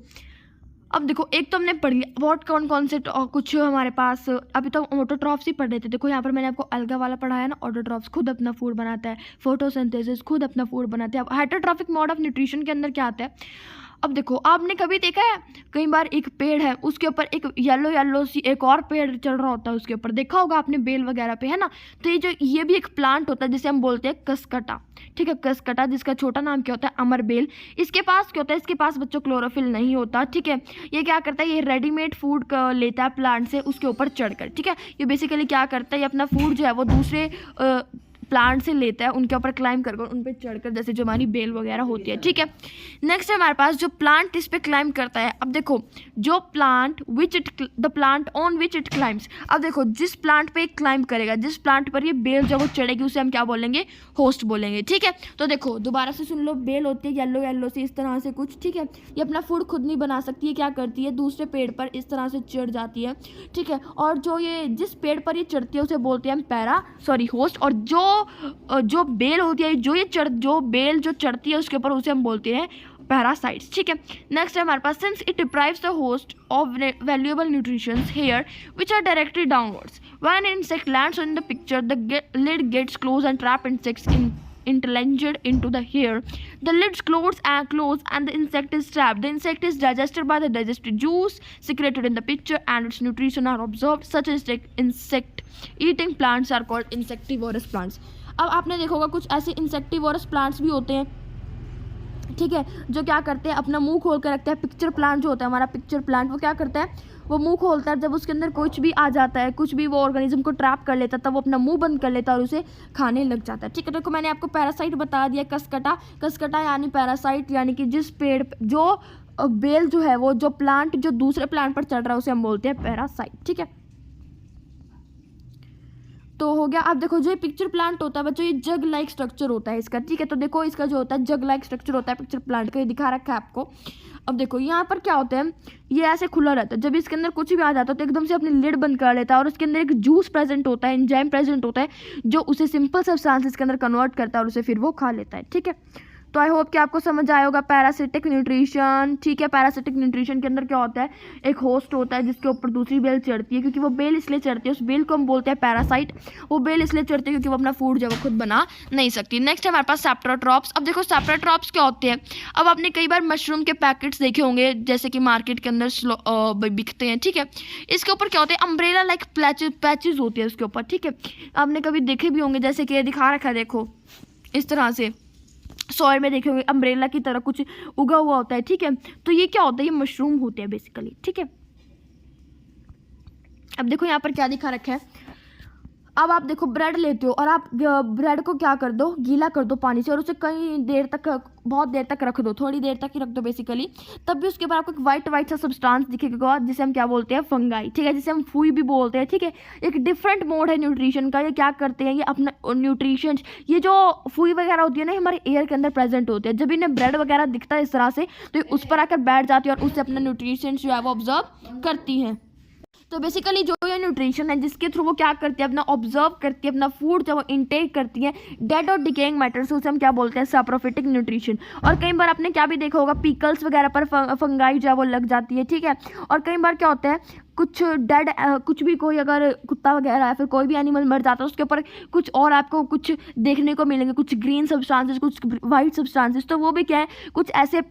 अब देखो, एक तो हमने पढ़ लिया व्हाट कौन से कुछ हमारे पास, अभी तो ऑटोट्रॉफ्स ही पढ़ रहे थे। देखो यहाँ पर मैंने आपको अलगा वाला पढ़ाया ना, ऑटोट्रॉफ्स खुद अपना फूड बनाता है, फोटोसिंथेसिस खुद अपना फूड बनाते हैं। अब हेटेरोट्रॉफिक मोड ऑफ न्यूट्रिशन के अंदर क्या आता है, अब देखो आपने कभी देखा है, कई बार एक पेड़ है उसके ऊपर एक येलो सी एक और पेड़ चढ़ रहा होता है, उसके ऊपर देखा होगा आपने बेल वगैरह पे, है ना। तो ये भी एक प्लांट होता है जिसे हम बोलते हैं कसकटा, ठीक है, कसकटा, जिसका छोटा नाम क्या होता है, अमरबेल। इसके पास क्या होता है, इसके पास बच्चों क्लोरोफिल नहीं होता, ठीक है। ये क्या करता है, ये रेडीमेड फूड लेता है प्लांट से उसके ऊपर चढ़कर, ठीक है। ये बेसिकली क्या करता है, ये अपना फूड जो है वो दूसरे प्लांट से लेता है, उनके ऊपर क्लाइंब कर उन पर चढ़कर, जैसे जो हमारी बेल वगैरह होती है, ठीक है। नेक्स्ट है हमारे पास जो प्लांट इस पे क्लाइंब करता है। अब देखो जो plant the plant on which it climbs, अब देखो जिस प्लांट पे क्लाइंब करेगा, जिस प्लांट पर ये बेल जब वो चढ़ेगी उसे हम क्या बोलेंगे, होस्ट बोलेंगे, ठीक है। तो देखो दोबारा से सुन लो, बेल होती है येलो से इस तरह से कुछ, ठीक है। ये अपना फूड खुद नहीं बना सकती है, क्या करती है, दूसरे पेड़ पर इस तरह से चढ़ जाती है, ठीक है। और जो ये जिस पेड़ पर ये चढ़ती है उसे बोलते हैं हम होस्ट, और जो बेल होती है, जो बेल जो चढ़ती है उसके ऊपर उसे हम बोलते हैं पैरासाइट्स, ठीक है। नेक्स्ट है हमारे पास, since it deprives the host of valuable nutritions here which are directly downwards, when an insect lands in the picture, the lid gets closed and trap insects interlinged into the hair. The lids close and the insect is trapped. The insect is digested by the digestive juice secreted in the picture, and its nutrition are absorbed. Such insect eating plants are called insectivorous plants. अब आपने देखा होगा कुछ ऐसे insectivorous plants भी होते हैं, ठीक है, जो क्या करते हैं, अपना मुंह खोल कर रखते हैं। पिक्चर प्लांट जो होता है हमारा, पिक्चर प्लांट वो क्या करता है, वो मुंह खोलता है, जब उसके अंदर कुछ भी आ जाता है, कुछ भी वो ऑर्गेनिज्म को ट्रैप कर लेता है, तब वो अपना मुंह बंद कर लेता है और उसे खाने लग जाता है, ठीक है। देखो मैंने आपको पैरासाइट बता दिया, कसकटा यानी पैरासाइट, यानी कि जिस पेड़ जो बेल जो है वो जो प्लांट जो दूसरे प्लांट पर चढ़ रहा है उसे हम बोलते हैं पैरासाइट, ठीक है। तो हो गया। अब देखो जो ये पिक्चर प्लांट होता है बच्चों, ये जग लाइक स्ट्रक्चर होता है इसका, ठीक है। तो देखो इसका जो होता है जग लाइक स्ट्रक्चर होता है पिक्चर प्लांट का, ये दिखा रखा है आपको। अब देखो यहाँ पर क्या होता है, ये ऐसे खुला रहता है, जब इसके अंदर कुछ भी आ जाता है तो एकदम से अपनी लिड बंद कर लेता है, और इसके अंदर एक जूस प्रेजेंट होता है, एंजाइम प्रेजेंट होता है, जो उसे सिंपल सब्सटेंसेस के अंदर कन्वर्ट करता है और उसे फिर वो खा लेता है, ठीक है। तो आई होप कि आपको समझ आया होगा पैरासिटिक न्यूट्रिशन, ठीक है। पैरासिटिक न्यूट्रिशन के अंदर क्या होता है, एक होस्ट होता है जिसके ऊपर दूसरी बेल चढ़ती है, क्योंकि वो बेल इसलिए चढ़ती है, उस बेल को हम बोलते हैं पैरासाइट। वो बेल इसलिए चढ़ती है क्योंकि वो अपना फूड जो है वो खुद बना नहीं सकती। नेक्स्ट है हमारे पास सेप्टोट्रॉप्स। अब देखो सेप्टोट्रॉप्स क्या होते हैं, अब आपने कई बार मशरूम के पैकेट्स देखे होंगे जैसे कि मार्केट के अंदर बिकते हैं, ठीक है। इसके ऊपर क्या होता है, अम्ब्रेला लाइक पैचेज होती है उसके ऊपर, ठीक है। आपने कभी देखे भी होंगे, जैसे कि ये दिखा रखा है, देखो इस तरह से सॉइल में देखे होंगे अम्ब्रेला की तरह कुछ उगा हुआ होता है, ठीक है। तो ये क्या होता है, ये मशरूम होते हैं बेसिकली, ठीक है। अब देखो यहाँ पर क्या दिखा रखा है, अब आप देखो ब्रेड लेते हो और आप ब्रेड को क्या कर दो, गीला कर दो पानी से, और उसे कई देर तक, बहुत देर तक रख दो, थोड़ी देर तक ही रख दो बेसिकली। तब भी उसके बाद आपको एक वाइट सा सब्सटेंस दिखेगा जिसे हम क्या बोलते हैं, फंगाई, ठीक है, जिसे हम फूई भी बोलते हैं, ठीक है। एक डिफरेंट मोड है न्यूट्रिशन का। ये क्या करते हैं, ये अपना न्यूट्रिशन, ये जो फूई वगैरह होती है ना, हमारे एयर के अंदर प्रेजेंट होते हैं। जब इन्हें ब्रेड वगैरह दिखता है इस तरह से, तो उस पर आकर बैठ जाती है और उससे अपना न्यूट्रिशन जो है वो ऑब्जर्व करती हैं। तो बेसिकली जो ये न्यूट्रिशन है जिसके थ्रू वो क्या करती है, अपना ऑब्जर्व करती है, अपना फूड जब वो इनटेक करती है डेड और डिकेइंग मैटर से, उसे हम क्या बोलते हैं, सैप्रोफिटिक न्यूट्रिशन। और कई बार आपने क्या भी देखा होगा, पिकल्स वगैरह पर फंगाई जो है वो लग जाती है, ठीक है। और कई बार क्या होता है, कुछ डेड कुछ भी, कोई अगर कुत्ता वगैरह है, फिर कोई भी एनिमल मर जाता है, उसके ऊपर कुछ और आपको कुछ देखने को मिलेंगे, कुछ ग्रीन सब्सटेंसेस, कुछ वाइट सब्सटेंसेस। तो वो भी क्या है, कुछ ऐसे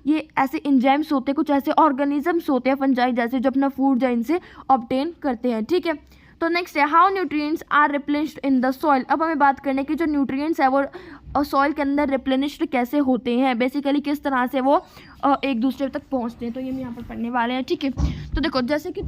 ये ऐसे एंजाइम्स होते हैं, कुछ ऐसे ऑर्गेनिजम्स होते हैं फंजाई जैसे, जो अपना फूड जो इनसे ऑब्टेन करते हैं, ठीक है। तो नेक्स्ट है how nutrients are replenished in the soil. अब हमें बात करने की, जो न्यूट्रिएंट्स है वो सॉइल के अंदर रिप्लेनिश्ड कैसे होते हैं, बेसिकली किस तरह से वो एक दूसरे तक पहुंचते हैं, तो ये हम यहाँ पर पढ़ने वाले हैं, ठीक है। तो देखो जैसे कि,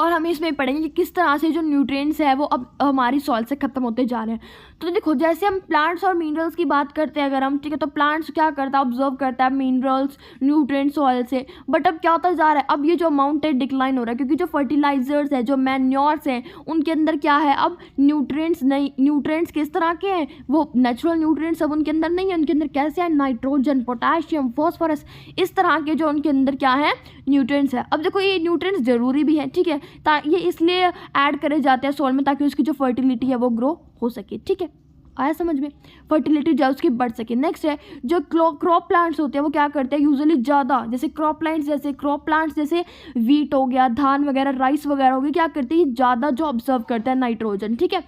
और हम इसमें पढ़ेंगे कि किस तरह से जो न्यूट्रिएंट्स है वो अब हमारी सॉइल से ख़त्म होते जा रहे हैं। तो देखो जैसे हम प्लांट्स और मिनरल्स की बात करते हैं अगर हम, ठीक है, तो प्लांट्स क्या करता है, ऑब्जर्व करता है मिनरल्स, न्यूट्रिएंट्स सॉइल से। बट अब क्या होता जा रहा है, अब ये जो अमाउंट है डिक्लाइन हो रहा है, क्योंकि जो फर्टिलाइजर्स है, जो मैन्योर्स हैं, उनके अंदर क्या है, अब न्यूट्रिएंट्स नहीं, न्यूट्रिएंट्स किस तरह के हैं, वो नेचुरल न्यूट्रिएंट्स अब उनके अंदर नहीं है। उनके अंदर कैसे है, नाइट्रोजन, पोटाशियम, फॉस्फोरस, इस तरह के जो उनके अंदर क्या है, न्यूट्रिएंट्स है। अब देखो ये न्यूट्रिएंट्स जरूरी भी है, ठीक है, ये इसलिए ऐड करे जाते हैं सॉइल में ताकि उसकी जो फर्टिलिटी है वो ग्रो हो सके, ठीक है। आया समझ में, फर्टिलिटी जो उसकी बढ़ सके। नेक्स्ट है जो क्रॉप प्लांट्स होते हैं वो क्या करते हैं, यूजुअली ज़्यादा, जैसे क्रॉप प्लांट्स जैसे वीट हो गया, धान वगैरह, राइस वगैरह हो गया, क्या करते हैं, ज़्यादा जो ऑब्जर्व करता है नाइट्रोजन, ठीक है।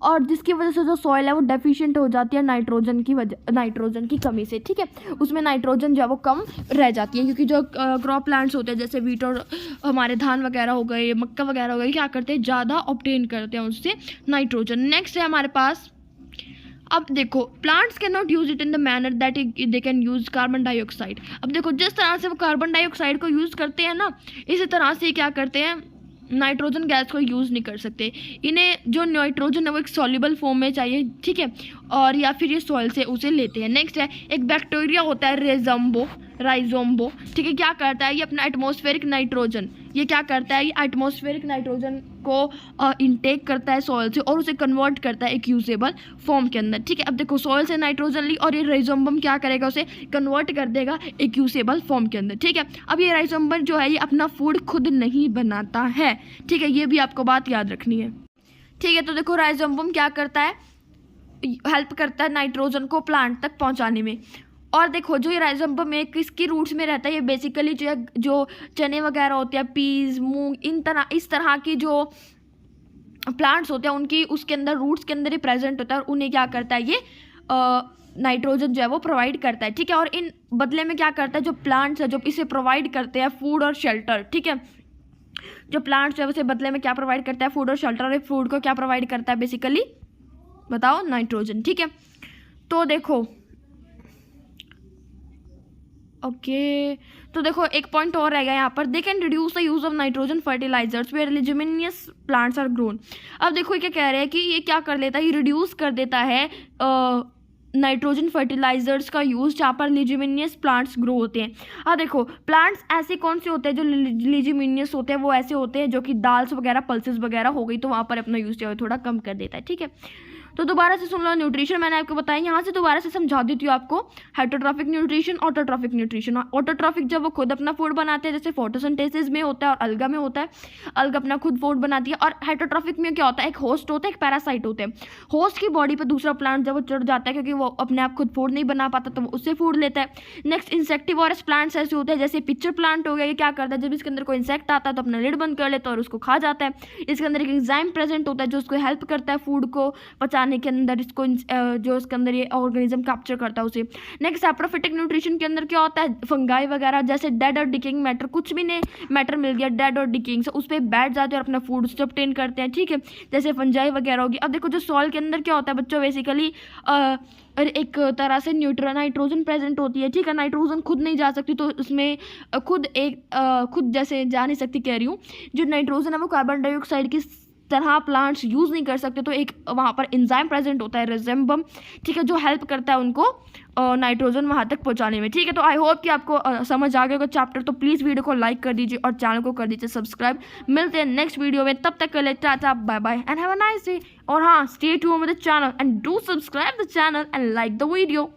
और जिसकी वजह से जो सॉइल है वो डेफिशिएंट हो जाती है नाइट्रोजन की कमी से, ठीक है। उसमें नाइट्रोजन जो है वो कम रह जाती है, क्योंकि जो क्रॉप प्लांट्स होते हैं जैसे वीट और हमारे धान वगैरह हो गए, मक्का वगैरह हो गए, क्या करते हैं, ज़्यादा ऑब्टेन करते हैं उससे नाइट्रोजन। नेक्स्ट है हमारे पास, अब देखो plants can not use it in the manner that they can use carbon dioxide. अब देखो जिस तरह से वो कार्बन डाइऑक्साइड को यूज़ करते हैं ना, इसी तरह से क्या करते हैं, नाइट्रोजन गैस को यूज़ नहीं कर सकते। इन्हें जो नाइट्रोजन है वो एक सॉल्युबल फॉर्म में चाहिए, ठीक है, और या फिर ये सॉइल से उसे लेते हैं। नेक्स्ट है एक बैक्टीरिया होता है राइजोम्बो, ठीक है, क्या करता है, ये अपना एटमॉस्फेरिक नाइट्रोजन, ये क्या करता है, ये एटमॉस्फेरिक नाइट्रोजन को इनटेक करता है सॉइल से और उसे कन्वर्ट करता है एक यूजेबल फॉर्म के अंदर, ठीक है। अब देखो सॉइल से नाइट्रोजन ली और ये राइजोम्बम क्या करेगा, उसे कन्वर्ट कर देगा एक यूजेबल फॉर्म के अंदर, ठीक है। अब ये राइजोम्बम जो है ये अपना फूड खुद नहीं बनाता है, ठीक है, ये भी आपको बात याद रखनी है, ठीक है। तो देखो राइजोम्बम क्या करता है, हेल्प करता है नाइट्रोजन को प्लांट तक पहुंचाने में। और देखो जो ये राइजोम्बम है किसकी रूट्स में रहता है, ये बेसिकली जो चने वगैरह होते हैं, पीज, मूंग, इस तरह की जो प्लांट्स होते हैं उनकी उसके अंदर रूट्स के अंदर ही प्रेजेंट होता है, और उन्हें क्या करता है, ये नाइट्रोजन जो है वो प्रोवाइड करता है, ठीक है। और इन बदले में क्या करता है, जो प्लांट्स है जो इसे प्रोवाइड करते हैं फूड और शेल्टर, ठीक है, जो प्लांट्स है उसे बदले में क्या प्रोवाइड करता है, फूड और शेल्टर। और फूड को क्या प्रोवाइड करता है बेसिकली, बताओ, नाइट्रोजन, ठीक है। तो देखो ओके तो देखो एक पॉइंट और रहेगा यहाँ पर, they can reduce the use of nitrogen fertilisers where leguminous plants are grown. अब देखो ये क्या कह रहे हैं कि ये क्या कर लेता है, ये रिड्यूस कर देता है नाइट्रोजन फर्टिलाइजर्स का यूज़ जहाँ पर लिजिमिनियस प्लांट्स ग्रो होते हैं। अब देखो प्लांट्स ऐसे कौन से होते हैं जो लिजिमिनियस होते हैं, वो ऐसे होते हैं जो कि दाल्स वगैरह पल्सेस वगैरह हो गई तो वहाँ पर अपना यूज़ जो है थोड़ा कम कर देता है। ठीक है, तो दोबारा से सुन लो, न्यूट्रिशन मैंने आपको बताया, यहाँ से दोबारा से समझा देती हूँ आपको। Heterotrophic nutrition, autotrophic nutrition. Autotrophic जब वो खुद अपना फूड बनाते हैं, जैसे फोटोसिंथेसिस में होता है और अलगा में होता है, अलग अपना खुद फूड बनाती है। और हेटरोट्रॉफिक में क्या होता है, एक होस्ट होता है, एक पैरासाइट होते हैं। होस्ट की बॉडी पर दूसरा प्लांट जब वो चढ़ जाता है, क्योंकि वो अपने आप खुद फूड नहीं बना पाता तो वो उससे फूड लेता है। नेक्स्ट इंसेक्टिवोरस प्लांट्स ऐसे होते हैं, जैसे पिक्चर प्लांट हो गया। ये क्या करता है, जब इसके अंदर कोई इंसेक्ट आता है तो अपना लिड बंद कर लेता है और उसको खा जाता है। इसके अंदर एक एंजाइम प्रेजेंट होता है जो उसको हेल्प करता है फूड को पचाने के अंदर, इसको जो इसके अंदर ये ऑर्गेनिज्म कैप्चर करता है उसे। नेक्स्ट सैप्रोफिटिक न्यूट्रिशन के अंदर क्या होता है, फंगाई वगैरह, जैसे डेड और डिकेइंग मैटर, कुछ भी नहीं मैटर मिल गया डेड और डिकेइंग से, उस पर बैठ जाते हैं और अपना फूड ऑब्टेन करते हैं। ठीक है, जैसे फंजाई वगैरह होगी। अब देखो जो सॉइल के अंदर क्या होता है बच्चों, बेसिकली एक तरह से नाइट्रोजन प्रेजेंट होती है। ठीक है, नाइट्रोजन खुद नहीं जा सकती तो उसमें खुद जैसे जा नहीं सकती, कह रही हूँ। जो नाइट्रोजन है वो कार्बन डाइऑक्साइड की तरह प्लांट्स यूज़ नहीं कर सकते, तो एक वहाँ पर एंजाइम प्रेजेंट होता है, रिजेम्बम। ठीक है, जो हेल्प करता है उनको नाइट्रोजन वहाँ तक पहुँचाने में। ठीक है, तो आई होप कि आपको समझ आ गया होगा चैप्टर। तो प्लीज़ वीडियो को लाइक कर दीजिए और चैनल को कर दीजिए सब्सक्राइब। मिलते हैं नेक्स्ट वीडियो में, तब तक के लिए tata bye bye and have a nice day. और हाँ, stay tuned with the channel and do subscribe the channel and like the video.